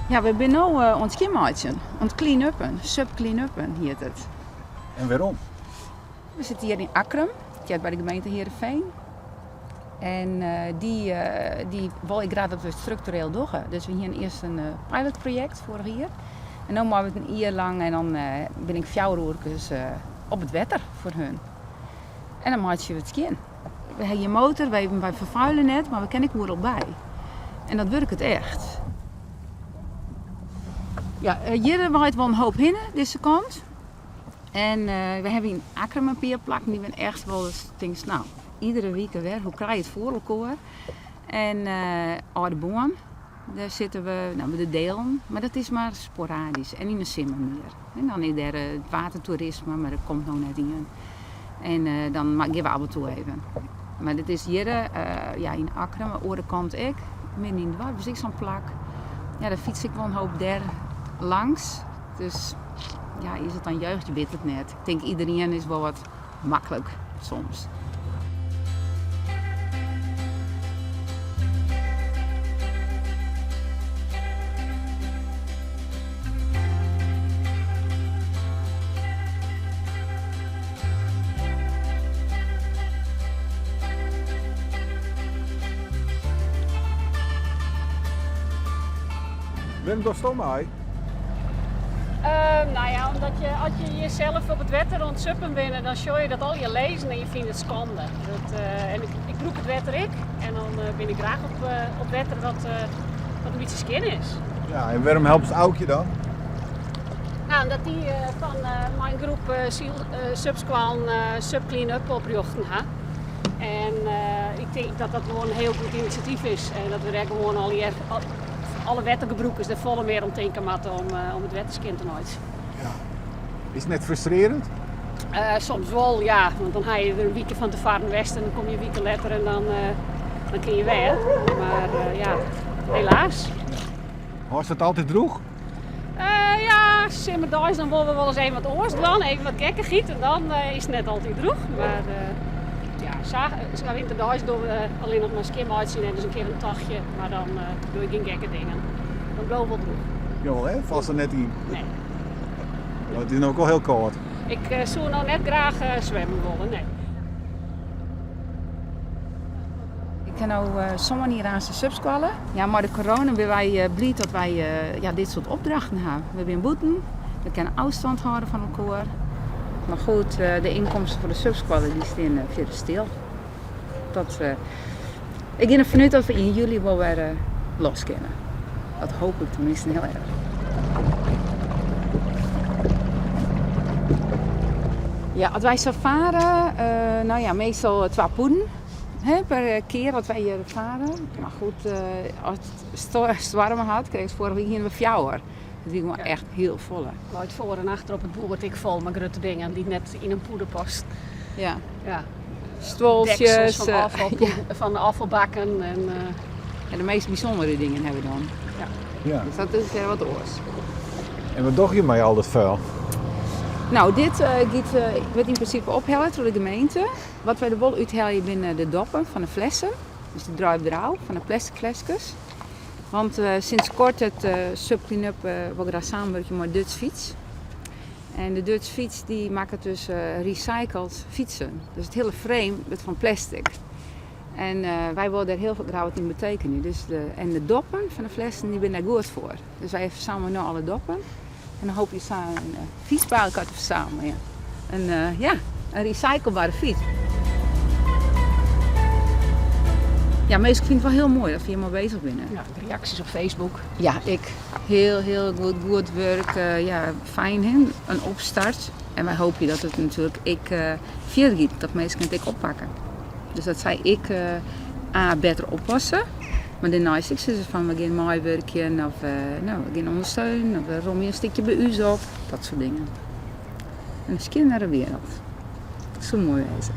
Ja, we zijn nu ons kinmaatje, ons clean-uppen, sub-clean-uppen heet het. En waarom? We zitten hier in Akrum, bij de gemeente Heerenveen. En die wil ik graag dat we structureel doen. Dus we hier eerst een pilotproject vorig jaar. En dan maken we het een jaar lang en dan ben ik 4 uur op het wetter voor hun. En dan maak je het skin. We hebben je motor, wij vervuilen net, maar we kennen ik ook bij. En dat werkt het echt. Ja, hier waait wel een hoop hinnen, deze kant. En we hebben in Akrum een peerplak die ben echt wel eens nou, iedere week weer, hoe krijg je het voor elkaar? En oude boom, daar zitten we, nou, met de delen, maar dat is maar sporadisch en in de simmer meer. En dan is er het watertoerisme, maar dat komt nog net in. En dan geven we af en toe even. Maar dit is hier ja, in Akrum, aan de andere kant ik, midden in de war, dus ik zo'n plak. Ja, daar fiets ik wel een hoop der langs. Dus ja, is het dan jeugd, je weet het net. Ik denk iedereen is wel wat makkelijk soms. Waarom doe je dat mee? Nou ja, omdat als je jezelf op het wetter ontsuppen bent, dan show je dat al je lezen en je vindt het schande. En ik roep het wetter ik en dan ben ik graag op wetter dat een beetje skin is. Ja, en waarom helpt het Aukje dan? Nou, omdat die van mijn groep Subsquan Sub Clean-up oprichten ha. En ik denk dat dat gewoon een heel goed initiatief is en dat we daar gewoon alle wettergebroekers er volle meer om denken moeten om het wetterskin te maken. Ja. Is het net frustrerend? Soms wel, ja, want dan ga je er een weekje van te varen west en dan kom je een weekje later en dan kun je weer. Maar ja, helaas. Was het altijd droeg? Ja, simmerdags dan willen we wel eens even wat oors doen, even wat gekker gieten en dan is het net altijd droeg. Maar ja, winterdags doen we alleen nog maar skim uitzien en dus een keer een tagje, maar dan doe ik geen gekke dingen. Dan blijft wel droeg. Jawel, hè? Vast er net in. Nee. Oh, het is ook wel heel koud. Ik zou nou net graag zwemmen willen, nee. Ik ken nou sommigen hier aan de subsquallen. Ja, maar de corona ben wij blij dat wij ja, dit soort opdrachten hebben. We hebben boeten, we kunnen afstand houden van elkaar. Maar goed, de inkomsten voor de subsquallen die staan verder stil. Ik ben ervan uit dat we in juli wel weer los kunnen. Dat hoop ik tenminste heel erg. Ja, als wij zo varen, nou ja, meestal 2 poeden per keer dat wij hier varen. Maar goed, als het storm had, kreeg ik vorige week hier weer 4 uur. Dat is gewoon echt heel vol. Luid voor en achter op het boel word ik vol met grote dingen die net in een poeder past. Ja. Ja. Stoltjes, van de afvalbakken en de meest bijzondere dingen hebben we dan. Ja. Dus dat is wat oors. En wat doe je met al dat vuil? Nou, dit wordt in principe opgehaald door de gemeente. Wat wij er wel uithalen binnen de doppen van de flessen. Dus de druipdraal van de plastic flesjes. Want sinds kort het Sub Clean-up we graag samenwerken met Dutch Fiets. En de Dutch Fiets die maakt het dus recycled fietsen. Dus het hele frame wordt van plastic. En wij willen daar heel veel graag wat in betekenen. Dus en de doppen van de flessen die ben daar goed voor. Dus wij verzamelen nu alle doppen. En dan hoop je samen een fiets bij elkaar te verzamelen. Ja. Een recyclebare fiets. Ja, meestal vind ik het wel heel mooi dat we hier maar bezig zijn. ja, de reacties op Facebook. Ja, ik. Heel goed werk. Ja, fijn, hè? Een opstart. En wij hopen dat het natuurlijk verder gaat. Dat mensen het oppakken. Dus dat zij beter oppassen. Maar daarnaast is het van we gaan mooi werken of nou, we gaan ondersteunen of we rommen een stukje bij u op. Dat soort dingen. En een skin naar de wereld. Dat is zo mooi wezen.